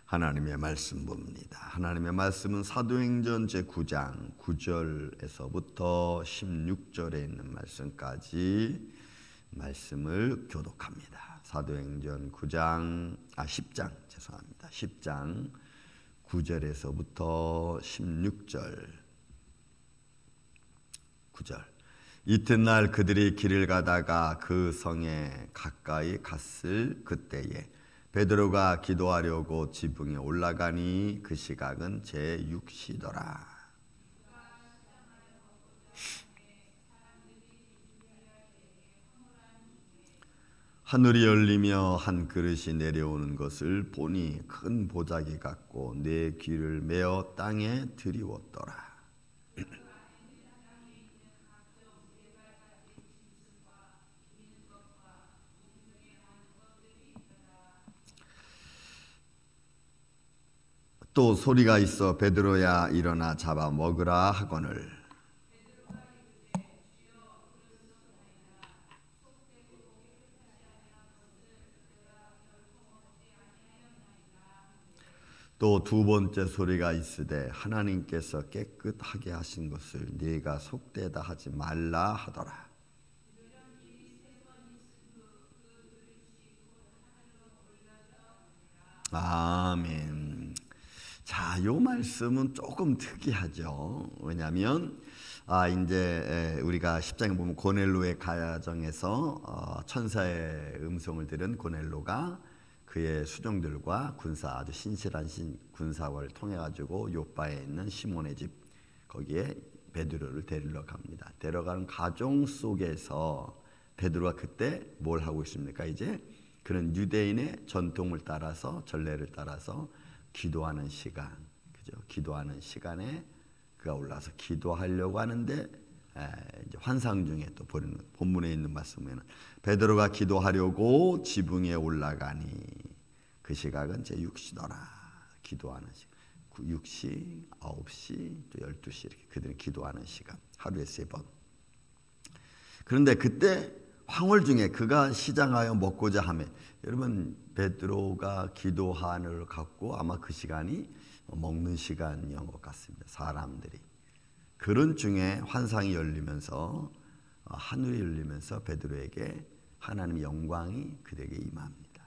하나님의 말씀 봅니다. 하나님의 말씀은 사도행전 제9장 9절에서부터 16절에 있는 말씀까지 말씀을 교독합니다. 사도행전 10장 9절에서부터 16절 9절. 이튿날 그들이 길을 가다가 그 성에 가까이 갔을 그때에 베드로가 기도하려고 지붕에 올라가니 그 시각은 제6시더라. 하늘이 열리며 한 그릇이 내려오는 것을 보니 큰 보자기 같고 내 귀를 메어 땅에 들이웠더라. 또 소리가 있어 베드로야 일어나 잡아 먹으라 하거늘 또 두 번째 소리가 있으되 하나님께서 깨끗하게 하신 것을 네가 속되다 하지 말라 하더라. 아멘. 자, 요 말씀은 조금 특이하죠. 왜냐하면 이제 우리가 10장에 보면 고넬로의 가정에서 천사의 음성을 들은 고넬로가 그의 수종들과 군사 아주 신실한 군사를 통해 가지고 요바에 있는 시몬의 집 거기에 베드로를 데리러 갑니다. 데려가는 과정 속에서 베드로가 그때 뭘 하고 있습니까? 이제 그런 유대인의 전통을 따라서 전례를 따라서 기도하는 시간, 그죠? 기도하는 시간에 그가 올라서 기도하려고 하는데 이제 환상 중에 또 본문에 있는 말씀에는 베드로가 기도하려고 지붕에 올라가니 그 시각은 제6시더라. 기도하는 시간. 6시, 9시, 또 12시 이렇게 그들이 기도하는 시간. 하루에 3번. 그런데 그때 황홀 중에 그가 시장하여 먹고자 하매 여러분 베드로가 기도하는 갖고 아마 그 시간이 먹는 시간이었던 것 같습니다. 사람들이. 그런 중에 환상이 열리면서 하늘이 열리면서 베드로에게 하나님의 영광이 그에게 임합니다.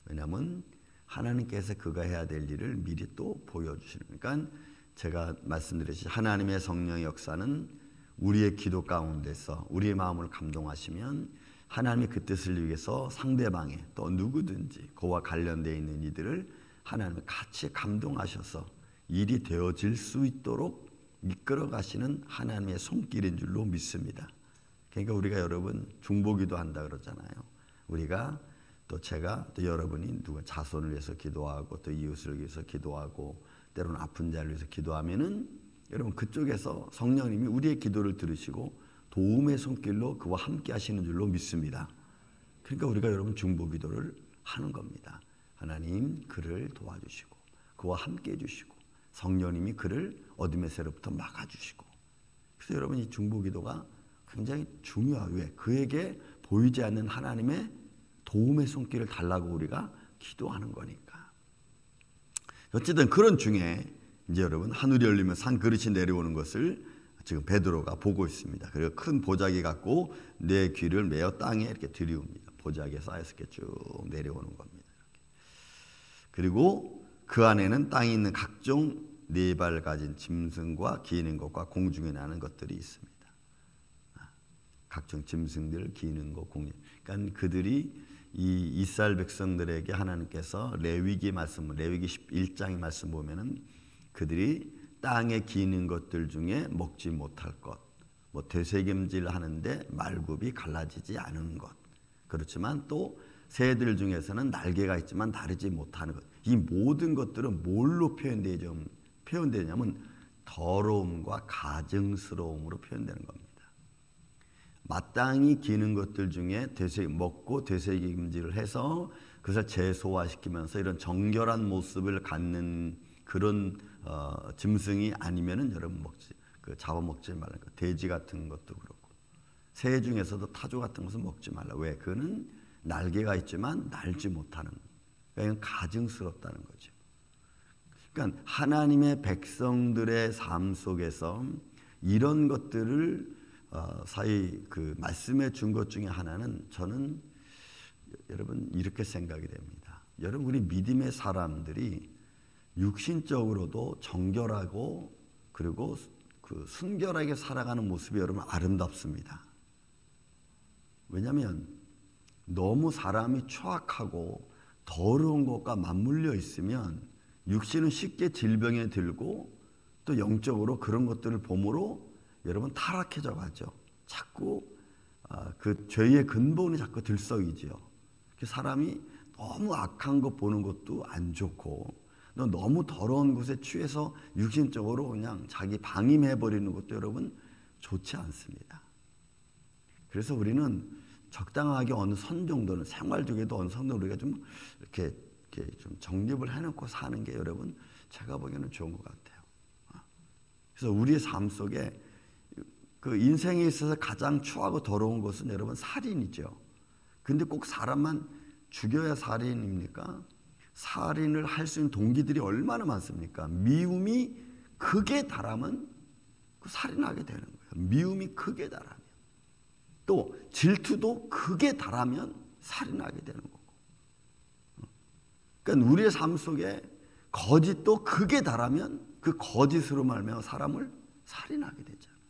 왜냐하면 하나님께서 그가 해야 될 일을 미리 또 보여주시니까 제가 말씀드렸듯이 하나님의 성령의 역사는 우리의 기도 가운데서 우리의 마음을 감동하시면 하나님의 그 뜻을 위해서 상대방의 또 누구든지 그와 관련되어 있는 이들을 하나님이 같이 감동하셔서 일이 되어질 수 있도록 이끌어 가시는 하나님의 손길인 줄로 믿습니다. 그러니까 우리가 여러분 중보기도 한다 그러잖아요. 우리가 또 제가 또 여러분이 누가 자손을 위해서 기도하고 또 이웃을 위해서 기도하고 때로는 아픈 자를 위해서 기도하면은 여러분 그쪽에서 성령님이 우리의 기도를 들으시고 도움의 손길로 그와 함께 하시는 줄로 믿습니다. 그러니까 우리가 여러분 중보기도를 하는 겁니다. 하나님 그를 도와주시고 그와 함께 해주시고 성령님이 그를 어둠의 새로부터 막아주시고 그래서 여러분 이 중보기도가 굉장히 중요해요. 왜? 그에게 보이지 않는 하나님의 도움의 손길을 달라고 우리가 기도하는 거니까. 어쨌든 그런 중에 이제 여러분 하늘이 열리면 산 그릇이 내려오는 것을 지금 베드로가 보고 있습니다. 그리고 큰 보자기 갖고 내 귀를 메어 땅에 이렇게 들이웁니다. 보자기에 쌓여서 이렇게 쭉 내려오는 겁니다. 이렇게. 그리고 그 안에는 땅에 있는 각종 네 발 가진 짐승과 기는 것과 공중에 나는 것들이 있습니다. 각종 짐승들, 기는 것, 공중. 그러니까 그들이 이 이스라엘 백성들에게 하나님께서 레위기 11장의 말씀 보면은 그들이 땅에 기는 것들 중에 먹지 못할 것, 뭐 되새김질 하는데 말굽이 갈라지지 않은 것. 그렇지만 또 새들 중에서는 날개가 있지만 다르지 못하는 것. 이 모든 것들은 뭘로 표현되냐면 더러움과 가증스러움으로 표현되는 겁니다. 마땅히 기는 것들 중에 먹고 되새김질을 해서 그것을 제소화시키면서 이런 정결한 모습을 갖는 그런 짐승이 아니면은 여러분 잡아먹지 말라. 돼지 같은 것도 그렇고 새 중에서도 타조 같은 것은 먹지 말라. 왜? 그는 날개가 있지만 날지 못하는. 그러니까 가증스럽다는 거죠. 그러니까 하나님의 백성들의 삶 속에서 이런 것들을 사이 그 말씀해 준 것 중에 하나는 저는 여러분 이렇게 생각이 됩니다. 여러분 우리 믿음의 사람들이 육신적으로도 정결하고 그리고 그 순결하게 살아가는 모습이 여러분 아름답습니다. 왜냐하면 너무 사람이 추악하고 더러운 것과 맞물려 있으면 육신은 쉽게 질병에 들고 또 영적으로 그런 것들을 봄으로 여러분 타락해져 가죠. 자꾸 그 죄의 근본이 자꾸 들썩이지요. 사람이 너무 악한 것 보는 것도 안 좋고 너무 더러운 곳에 취해서 육신적으로 그냥 자기 방임해버리는 것도 여러분 좋지 않습니다. 그래서 우리는 적당하게 어느 선 정도는 생활 중에도 어느 선 정도 우리가 좀 이렇게 좀 정립을 해놓고 사는 게 여러분 제가 보기에는 좋은 것 같아요. 그래서 우리의 삶 속에 그 인생에 있어서 가장 추하고 더러운 것은 여러분 살인이죠. 근데 꼭 사람만 죽여야 살인입니까? 살인을 할 수 있는 동기들이 얼마나 많습니까? 미움이 극에 달하면 그 살인하게 되는 거예요. 미움이 극에 달하면. 또 질투도 극에 달하면 살인하게 되는 거고. 그러니까 우리의 삶 속에 거짓도 극에 달하면 그 거짓으로 말미암아 사람을 살인하게 되잖아요.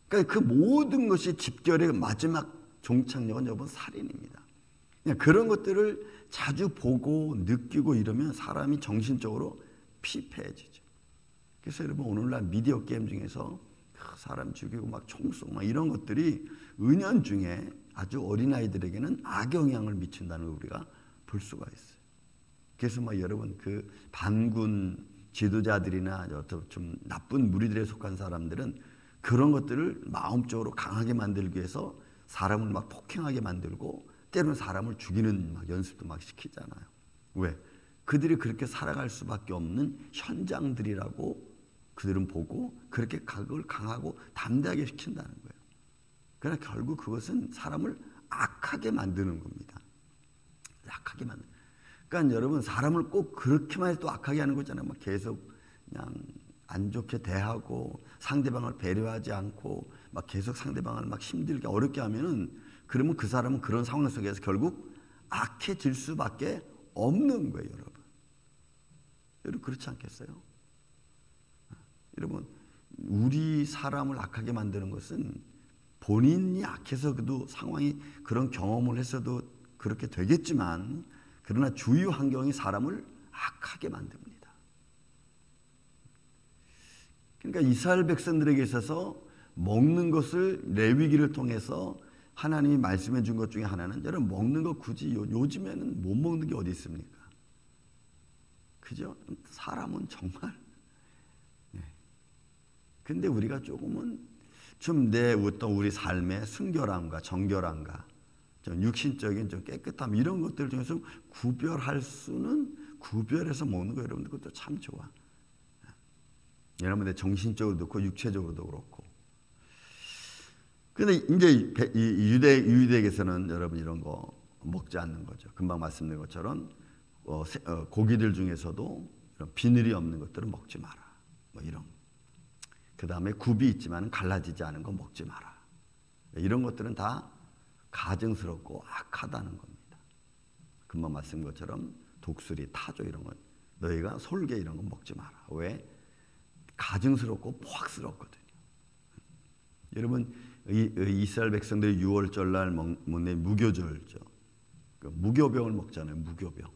그러니까 그 모든 것이 집결의 마지막 종착역은 여러분 살인입니다. 그냥 그런 것들을 자주 보고 느끼고 이러면 사람이 정신적으로 피폐해지죠. 그래서 여러분 오늘날 미디어 게임 중에서 사람 죽이고 막 총 쏘고 막 이런 것들이 은연중에 아주 어린아이들에게는 악영향을 미친다는 걸 우리가 볼 수가 있어요. 그래서 막 여러분 그 반군 지도자들이나 좀 나쁜 무리들에 속한 사람들은 그런 것들을 마음적으로 강하게 만들기 위해서 사람을 막 폭행하게 만들고 때로는 사람을 죽이는 막 연습도 막 시키잖아요. 왜? 그들이 그렇게 살아갈 수밖에 없는 현장들이라고 그들은 보고 그렇게 그걸 강하고 담대하게 시킨다는 거예요. 그러나 결국 그것은 사람을 악하게 만드는 겁니다. 악하게 만드는. 그러니까 여러분 사람을 꼭 그렇게만 해도 악하게 하는 거잖아요. 막 계속 그냥 안 좋게 대하고 상대방을 배려하지 않고 막 계속 상대방을 막 힘들게 어렵게 하면은 그러면 그 사람은 그런 상황 속에서 결국 악해질 수밖에 없는 거예요, 여러분. 여러분 그렇지 않겠어요? 여러분 우리 사람을 악하게 만드는 것은 본인이 악해서 그래도 상황이 그런 경험을 했어도 그렇게 되겠지만 그러나 주위 환경이 사람을 악하게 만듭니다. 그러니까 이스라엘 백성들에게 있어서 먹는 것을 레위기를 통해서 하나님이 말씀해 준 것 중에 하나는 여러분 먹는 거 굳이 요즘에는 못 먹는 게 어디 있습니까? 그죠? 사람은 정말 근데 우리가 조금은 좀 내 어떤 우리 삶의 순결함과 정결함과 좀 육신적인 좀 깨끗함 이런 것들 중에서 구별할 수는 구별해서 먹는 거 여러분들 그것도 참 좋아. 여러분들 정신적으로도 그렇고 육체적으로도 그렇고. 근데 이제 유대에게서는 여러분 이런 거 먹지 않는 거죠. 금방 말씀드린 것처럼 고기들 중에서도 이런 비늘이 없는 것들은 먹지 마라. 뭐 이런. 그 다음에 굽이 있지만 갈라지지 않은 거 먹지 마라. 이런 것들은 다 가증스럽고 악하다는 겁니다. 금방 말씀드린 것처럼 독수리, 타조 이런 건 너희가 솔개 이런 거 먹지 마라. 왜? 가증스럽고 포악스럽거든요. 여러분 이스라엘 백성들이 6월절날 먹는 무교절죠. 그 무교병을 먹잖아요. 무교병.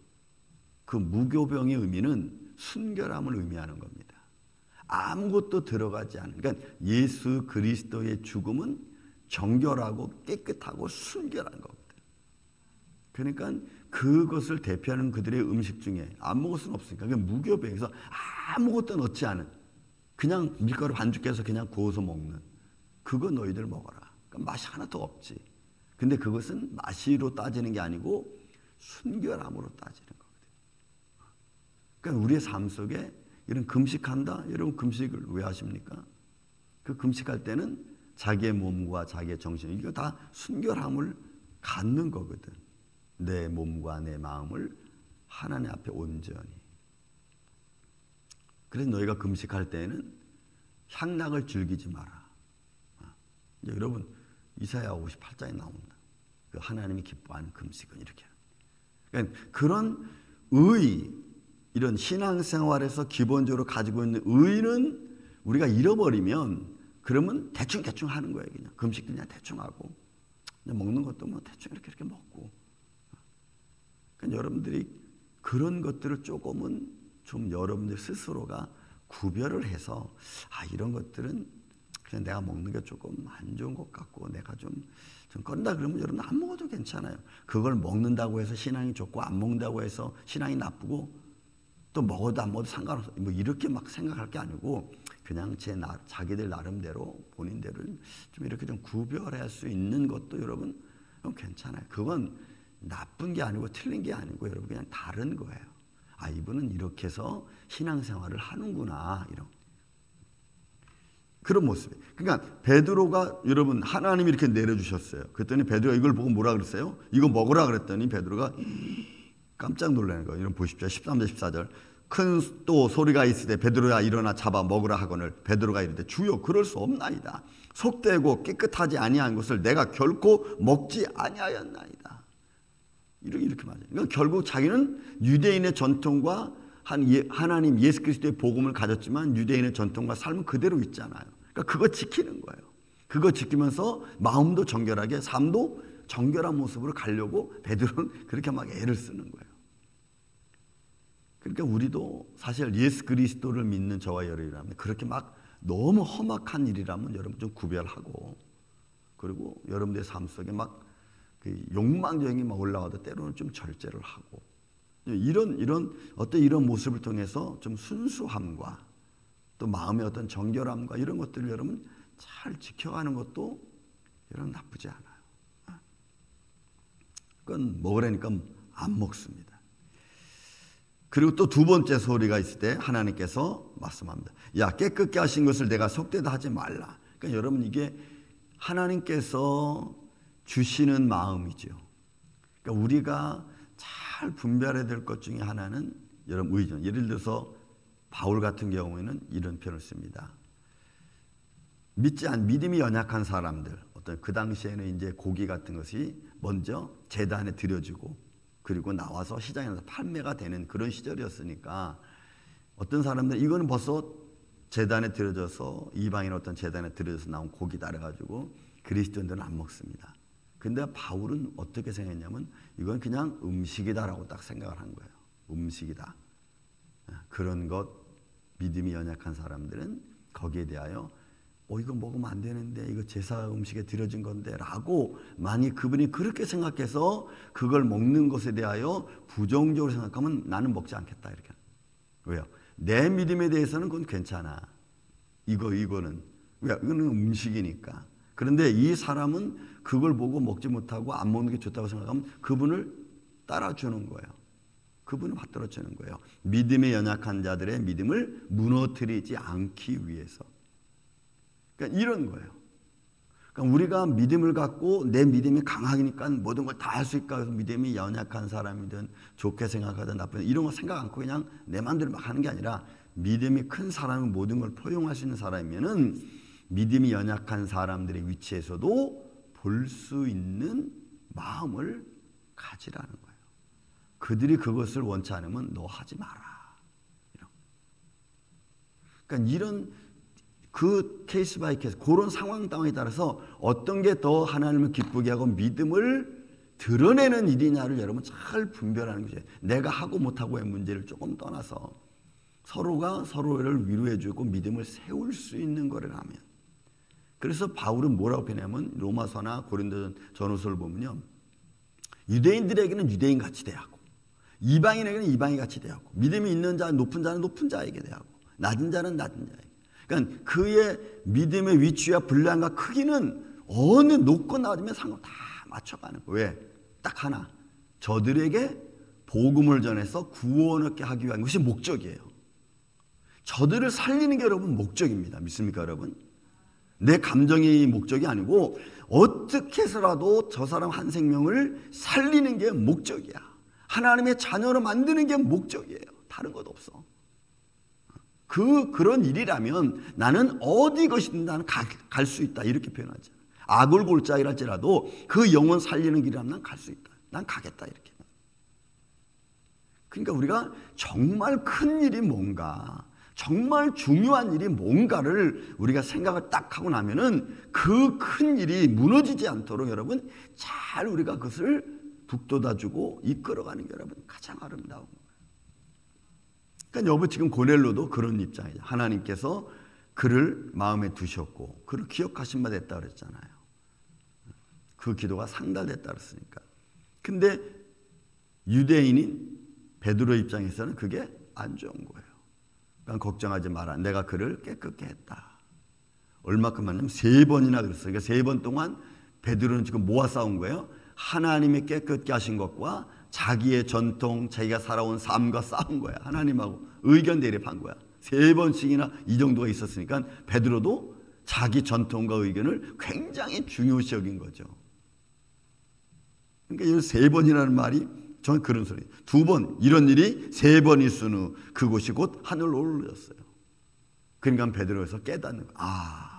그 무교병의 의미는 순결함을 의미하는 겁니다. 아무것도 들어가지 않은. 그러니까 예수 그리스도의 죽음은 정결하고 깨끗하고 순결한 거거든. 그러니까 그것을 대표하는 그들의 음식 중에 안 먹을 수는 없으니까 무교병에서 아무것도 넣지 않은 그냥 밀가루 반죽 해서 그냥 구워서 먹는 그거 너희들 먹어라. 그러니까 맛이 하나도 없지. 근데 그것은 맛으로 따지는 게 아니고 순결함으로 따지는 거거든요. 그러니까 우리의 삶 속에 이런 금식한다? 여러분 금식을 왜 하십니까? 그 금식할 때는 자기의 몸과 자기의 정신 이거 다 순결함을 갖는 거거든. 내 몸과 내 마음을 하나님 앞에 온전히. 그래서 너희가 금식할 때에는 향락을 즐기지 마라. 이제 여러분 이사야 58장에 나옵니다. 그 하나님이 기뻐하는 금식은 이렇게. 그러니까 그런 의, 이런 신앙생활에서 기본적으로 가지고 있는 의는 우리가 잃어버리면 그러면 대충 하는 거예요. 그냥 금식 그냥 대충 하고 먹는 것도 뭐 대충 이렇게 먹고. 그러니까 여러분들이 그런 것들을 조금은 좀 여러분들 스스로가 구별을 해서 이런 것들은 그냥 내가 먹는 게 조금 안 좋은 것 같고 내가 좀 꺼린다 그러면 여러분 안 먹어도 괜찮아요. 그걸 먹는다고 해서 신앙이 좋고 안 먹는다고 해서 신앙이 나쁘고 또 먹어도 안 먹어도 상관없어. 뭐 이렇게 막 생각할 게 아니고 그냥 자기들 나름대로 본인들은 좀 이렇게 좀 구별할 수 있는 것도 여러분 괜찮아요. 그건 나쁜 게 아니고 틀린 게 아니고 여러분 그냥 다른 거예요. 이분은 이렇게 해서 신앙생활을 하는구나 이런 그런 모습이에요. 그러니까 베드로가 여러분 하나님이 이렇게 내려주셨어요. 그랬더니 베드로가 이걸 보고 뭐라 그랬어요? 이거 먹으라 그랬더니 베드로가 깜짝 놀라는 거예요. 이런 보십시오. 13절 14절 큰 또 소리가 있으되 베드로야 일어나 잡아 먹으라 하거늘 베드로가 이르되 주여 그럴 수 없나이다. 속되고 깨끗하지 아니한 것을 내가 결코 먹지 아니하였나이다. 이렇게 맞아요. 그러니까 결국 자기는 유대인의 전통과 하나님 예수 그리스도의 복음을 가졌지만 유대인의 전통과 삶은 그대로 있잖아요. 그러니까 그거 지키는 거예요. 그거 지키면서 마음도 정결하게 삶도 정결한 모습으로 가려고 베드로는 그렇게 막 애를 쓰는 거예요. 그러니까 우리도 사실 예수 그리스도를 믿는 저와 여러분이라면 그렇게 막 너무 험악한 일이라면 여러분 좀 구별하고 그리고 여러분들의 삶 속에 막 그 욕망적인 게 막 올라와도 때로는 좀 절제를 하고 이런 모습을 통해서 좀 순수함과 또 마음의 어떤 정결함과 이런 것들을 여러분 잘 지켜가는 것도 여러분 나쁘지 않아요. 그건 먹으라니까 안 먹습니다. 그리고 또 두 번째 소리가 있을 때 하나님께서 말씀합니다. 야 깨끗게 하신 것을 내가 속되다 하지 말라. 그러니까 여러분 이게 하나님께서 주시는 마음이죠. 그러니까 우리가 잘 분별해야 될 것 중에 하나는 여러분 의존. 예를 들어서 바울 같은 경우에는 이런 표현을 씁니다. 믿음이 연약한 사람들, 어떤 그 당시에는 이제 고기 같은 것이 먼저 제단에 드려지고 그리고 나와서 시장에서 판매가 되는 그런 시절이었으니까 어떤 사람들 이거는 벌써 제단에 드려져서 이방인 어떤 제단에 드려져서 나온 고기다 그래가지고 그리스도인들은 안 먹습니다. 근데 바울은 어떻게 생각했냐면 이건 그냥 음식이다라고 딱 생각을 한 거예요. 음식이다. 그런 것 믿음이 연약한 사람들은 거기에 대하여 이거 먹으면 안 되는데 이거 제사 음식에 드려진 건데 라고 만약 그분이 그렇게 생각해서 그걸 먹는 것에 대하여 부정적으로 생각하면 나는 먹지 않겠다 이렇게. 왜요? 내 믿음에 대해서는 그건 괜찮아. 이거는 왜? 이거는 음식이니까. 그런데 이 사람은 그걸 보고 먹지 못하고 안 먹는 게 좋다고 생각하면 그분을 따라주는 거예요. 그분을 받들어주는 거예요. 믿음에 연약한 자들의 믿음을 무너뜨리지 않기 위해서. 그러니까 이런 거예요. 그러니까 우리가 믿음을 갖고 내 믿음이 강하니까 모든 걸 다 할 수 있까 해서 믿음이 연약한 사람이든 좋게 생각하든 나쁘든 이런 거 생각 않고 그냥 내 마음대로 막 하는 게 아니라 믿음이 큰 사람은 모든 걸 포용할 수 있는 사람이면은 믿음이 연약한 사람들의 위치에서도 볼 수 있는 마음을 가지라는 거예요. 그들이 그것을 원치 않으면 너 하지 마라. 그러니까 이런 그 케이스 바이 케이스 그런 상황 상황에 따라서 어떤 게 더 하나님을 기쁘게 하고 믿음을 드러내는 일이냐를 여러분 잘 분별하는 거죠. 내가 하고 못하고의 문제를 조금 떠나서 서로가 서로를 위로해주고 믿음을 세울 수 있는 거라면. 그래서 바울은 뭐라고 표현하면 로마서나 고린도 전후서를 보면요. 유대인들에게는 유대인같이 대하고 이방인에게는 이방인같이 대하고 믿음이 있는 자 높은 자는 높은 자에게 대하고 낮은 자는 낮은 자에게. 그러니까 그의 믿음의 위치와 분량과 크기는 어느 높고 낮으면 상관 다 맞춰가는 거예요. 왜? 딱 하나. 저들에게 복음을 전해서 구원 얻게 하기 위한 것이 목적이에요. 저들을 살리는 게 여러분 목적입니다. 믿습니까 여러분? 내 감정이 목적이 아니고 어떻게 해서라도 저 사람 한 생명을 살리는 게 목적이야. 하나님의 자녀로 만드는 게 목적이에요. 다른 것 없어. 그런 일이라면 나는 어디 것이든 나는 갈 수 있다. 이렇게 표현하죠. 악을 골짜기랄지라도 그 영혼 살리는 길이라면 난 갈 수 있다. 난 가겠다. 이렇게. 그러니까 우리가 정말 큰 일이 뭔가, 정말 중요한 일이 뭔가를 우리가 생각을 딱 하고 나면은 그 큰 일이 무너지지 않도록 여러분 잘 우리가 그것을 북돋아주고 이끌어가는 게 여러분 가장 아름다운 거예요. 그러니까 여보 지금 고넬로도 그런 입장이죠. 하나님께서 그를 마음에 두셨고 그를 기억하신 바 됐다 그랬잖아요. 그 기도가 상달됐다 그랬으니까. 근데 유대인인 베드로 입장에서는 그게 안 좋은 거예요. 그러니까 걱정하지 마라. 내가 그를 깨끗게 했다. 얼마큼 하냐면 3번이나 그랬어요. 그러니까 3번 동안 베드로는 지금 뭐와 싸운 거예요? 하나님이 깨끗게 하신 것과 자기의 전통, 자기가 살아온 삶과 싸운 거야. 하나님하고 의견 대립한 거야. 3번씩이나 이 정도가 있었으니까 베드로도 자기 전통과 의견을 굉장히 중요시 여긴 거죠. 그러니까 이 3번이라는 말이 저는 그런 소리. 2번 이런 일이 3번 있으니 그곳이 곧 하늘로 올라졌어요. 그러니까 베드로에서 깨닫는 거야.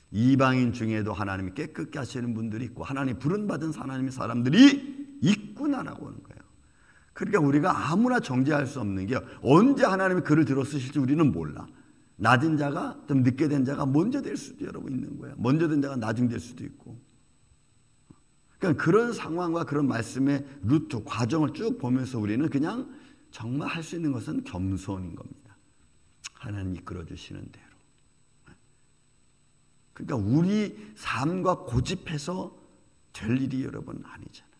이방인 중에도 하나님이 깨끗게 하시는 분들이 있고 하나님 부름받은 하나님의 사람들이 있구나라고 하는 거예요. 그러니까 우리가 아무나 정죄할 수 없는 게 언제 하나님이 그를 들어 쓰실지 우리는 몰라. 낮은 자가 좀 늦게 된 자가 먼저 될 수도 여러분 있는 거예요. 먼저 된 자가 나중 될 수도 있고. 그러니까 그런 상황과 그런 말씀의 루트, 과정을 쭉 보면서 우리는 그냥 정말 할 수 있는 것은 겸손인 겁니다. 하나님 이끌어 주시는 대로. 그러니까 우리 삶과 고집해서 될 일이 여러분 아니잖아요.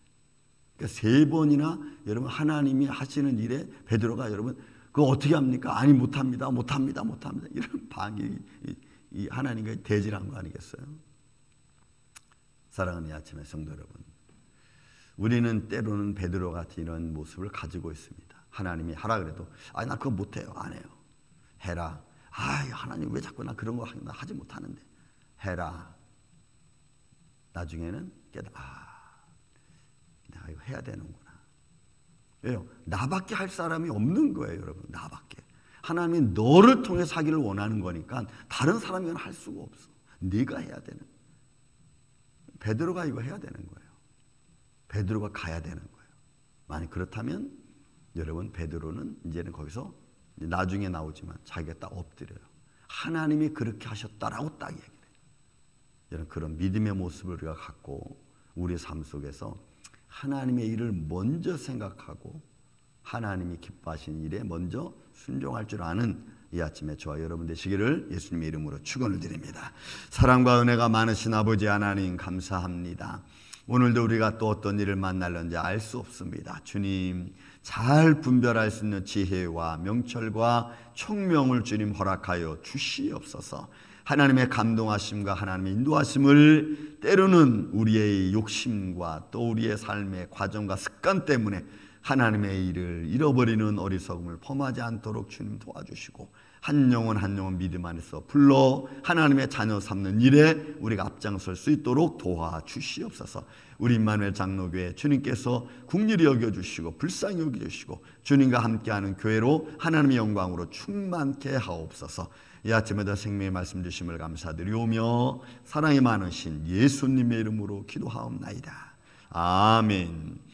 그러니까 3번이나 여러분 하나님이 하시는 일에 베드로가 여러분 그거 어떻게 합니까? 아니 못합니다. 이런 방이 이 하나님과 대질한 거 아니겠어요? 사랑하는 이 아침의 성도 여러분, 우리는 때로는 베드로 같은 이런 모습을 가지고 있습니다. 하나님이 하라 그래도 나 그거 못해요. 안 해요. 해라. 하나님 왜 자꾸 나 그런 거 하지 못하는데. 해라. 나중에는 내가 이거 해야 되는구나. 왜요? 나밖에 할 사람이 없는 거예요, 여러분. 나밖에. 하나님이 너를 통해서 하기를 원하는 거니까 다른 사람이 할 수가 없어. 네가 해야 되는 거예요. 베드로가 이거 해야 되는 거예요. 베드로가 가야 되는 거예요. 만약 그렇다면 여러분 베드로는 이제는 거기서 나중에 나오지만 자기가 딱 엎드려요. 하나님이 그렇게 하셨다라고 딱 얘기해요. 여러분 그런 믿음의 모습을 우리가 갖고 우리의 삶 속에서 하나님의 일을 먼저 생각하고 하나님이 기뻐하시는 일에 먼저 순종할 줄 아는 이 아침에 저와 여러분 되시기를 예수님의 이름으로 축원을 드립니다. 사랑과 은혜가 많으신 아버지 하나님 감사합니다. 오늘도 우리가 또 어떤 일을 만날는지 알 수 없습니다. 주님 잘 분별할 수 있는 지혜와 명철과 총명을 주님 허락하여 주시옵소서. 하나님의 감동하심과 하나님의 인도하심을 때로는 우리의 욕심과 또 우리의 삶의 과정과 습관 때문에 하나님의 일을 잃어버리는 어리석음을 범하지 않도록 주님 도와주시고 한 영혼 한 영혼 믿음 안에서 불러 하나님의 자녀 삼는 일에 우리가 앞장설 수 있도록 도와주시옵소서. 우리 임마누엘 장로교회 주님께서 긍휼히 여겨주시고 불쌍히 여겨주시고 주님과 함께하는 교회로 하나님의 영광으로 충만케 하옵소서. 이 아침에도 생명의 말씀 주심을 감사드리오며 사랑이 많으신 예수님의 이름으로 기도하옵나이다. 아멘.